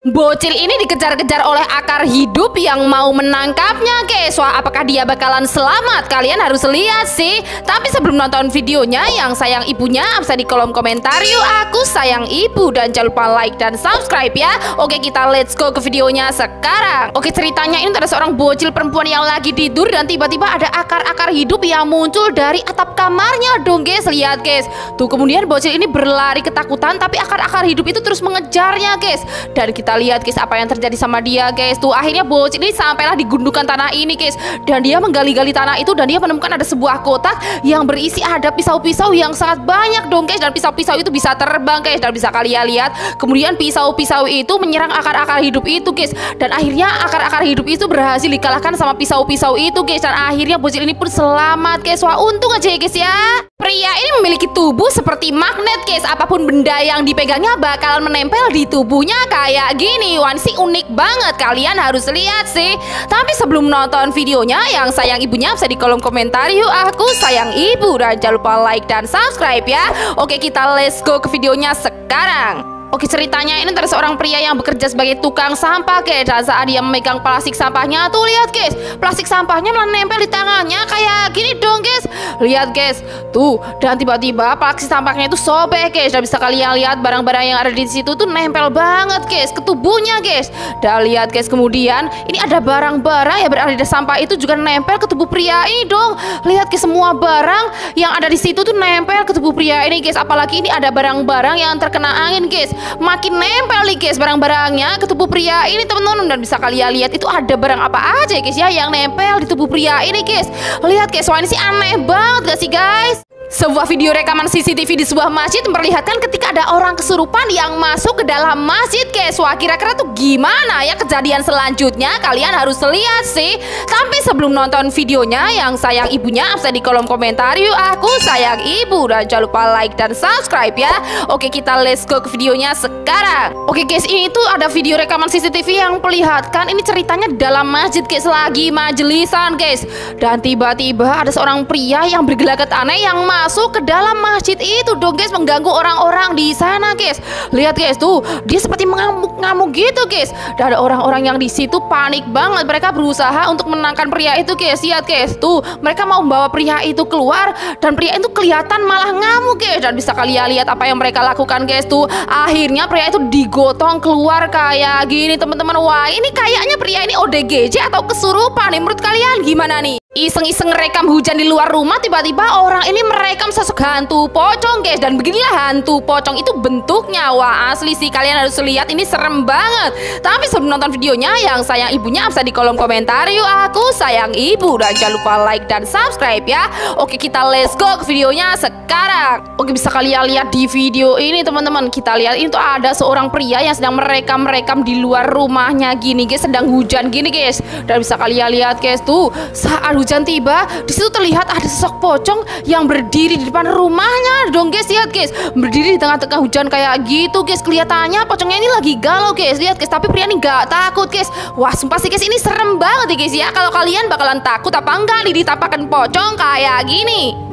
Bocil ini dikejar-kejar oleh akar hidup yang mau menangkapnya, guys. Wah, apakah dia bakalan selamat? Kalian harus lihat sih. Tapi sebelum nonton videonya, yang sayang ibunya bisa di kolom komentar yuk aku sayang ibu, dan jangan lupa like dan subscribe ya. Oke, kita let's go ke videonya sekarang. Oke, ceritanya ini ada seorang bocil perempuan yang lagi tidur dan tiba-tiba ada akar-akar hidup yang muncul dari atap kamarnya dong, guys. Lihat, guys. Tuh, kemudian bocil ini berlari ketakutan, tapi akar-akar hidup itu terus mengejarnya, guys. Dan kita lihat, guys, apa yang terjadi sama dia, guys. Tuh, akhirnya bocil ini sampailah di gundukan tanah ini, guys. Dan dia menggali-gali tanah itu dan dia menemukan ada sebuah kotak yang berisi ada pisau-pisau yang sangat banyak dong, guys. Dan pisau-pisau itu bisa terbang, guys. Dan bisa kalian lihat, kemudian pisau-pisau itu menyerang akar-akar hidup itu, guys. Dan akhirnya akar-akar hidup itu berhasil dikalahkan sama pisau-pisau itu, guys. Dan akhirnya bocil ini pun selamat, guys. Wah, untung aja ya, guys ya. Pria ini memiliki tubuh seperti magnet, guys. Apapun benda yang dipegangnya bakalan menempel di tubuhnya kayak gini. Wah, sih unik banget. Kalian harus lihat sih. Tapi sebelum nonton videonya, yang sayang ibunya bisa di kolom komentar yuk aku sayang ibu, dan jangan lupa like dan subscribe ya. Oke, kita let's go ke videonya sekarang. Oke, ceritanya ini ada seorang pria yang bekerja sebagai tukang sampah, guys. Dan saat dia memegang plastik sampahnya, tuh lihat, guys, plastik sampahnya malah nempel di tangannya kayak gini dong, guys. Lihat, guys, tuh. Dan tiba-tiba plastik sampahnya itu sobek, guys. Dan bisa kalian lihat barang-barang yang ada di situ tuh nempel banget, guys, ke tubuhnya, guys. Dan lihat, guys, kemudian ini ada barang-barang yang berada di sampah itu juga nempel ke tubuh pria ini dong. Lihat, guys, semua barang yang ada di situ tuh nempel ke tubuh pria ini, guys. Apalagi ini ada barang-barang yang terkena angin, guys. Makin nempel nih, guys, barang-barangnya ke tubuh pria ini, teman-teman. Dan bisa kalian lihat itu ada barang apa aja, guys, ya, yang nempel di tubuh pria ini, guys. Lihat, guys, wah, ini sih aneh banget gak sih, guys? Sebuah video rekaman CCTV di sebuah masjid memperlihatkan ketika ada orang kesurupan yang masuk ke dalam masjid, guys. Wah, kira-kira tuh gimana ya kejadian selanjutnya? Kalian harus lihat sih. Tapi sebelum nonton videonya, yang sayang ibunya bisa di kolom komentar yuk aku sayang ibu, dan jangan lupa like dan subscribe ya. Oke, kita let's go ke videonya sekarang. Oke, guys, ini tuh ada video rekaman CCTV yang memperlihatkan ini ceritanya dalam masjid, guys, lagi majelisan, guys. Dan tiba-tiba ada seorang pria yang bergelagat aneh yang masuk ke dalam masjid itu dong, guys, mengganggu orang-orang di sana, guys. Lihat, guys, tuh dia seperti mengamuk-ngamuk gitu, guys. Dan ada orang-orang yang di situ panik banget. Mereka berusaha untuk menenangkan pria itu, guys. Lihat, guys, tuh mereka mau membawa pria itu keluar dan pria itu kelihatan malah ngamuk, guys. Dan bisa kalian lihat apa yang mereka lakukan, guys. Tuh akhirnya pria itu digotong keluar kayak gini, teman-teman. Wah, ini kayaknya pria ini ODGJ atau kesurupan nih. Menurut kalian gimana nih? Iseng-iseng rekam hujan di luar rumah, tiba-tiba orang ini merekam sosok hantu pocong, guys. Dan beginilah hantu pocong itu bentuknya. Wah, asli sih, kalian harus lihat, ini serem banget. Tapi sebelum nonton videonya, yang sayang ibunya bisa di kolom komentar yuk aku sayang ibu, dan jangan lupa like dan subscribe ya. Oke, kita let's go ke videonya sekarang. Oke, bisa kalian lihat di video ini, teman-teman. Kita lihat ini tuh ada seorang pria yang sedang merekam di luar rumahnya gini, guys, sedang hujan gini, guys. Dan bisa kalian lihat, guys, tuh saat hujan tiba, di situ terlihat ada sosok pocong yang berdiri di depan rumahnya dong, guys. Lihat, guys, berdiri di tengah-tengah hujan kayak gitu, guys. Kelihatannya pocongnya ini lagi galau, guys. Lihat, guys, tapi pria ini nggak takut, guys. Wah, sumpah sih, guys, ini serem banget ya, guys ya. Kalau kalian bakalan takut apa enggak ditampakan pocong kayak gini?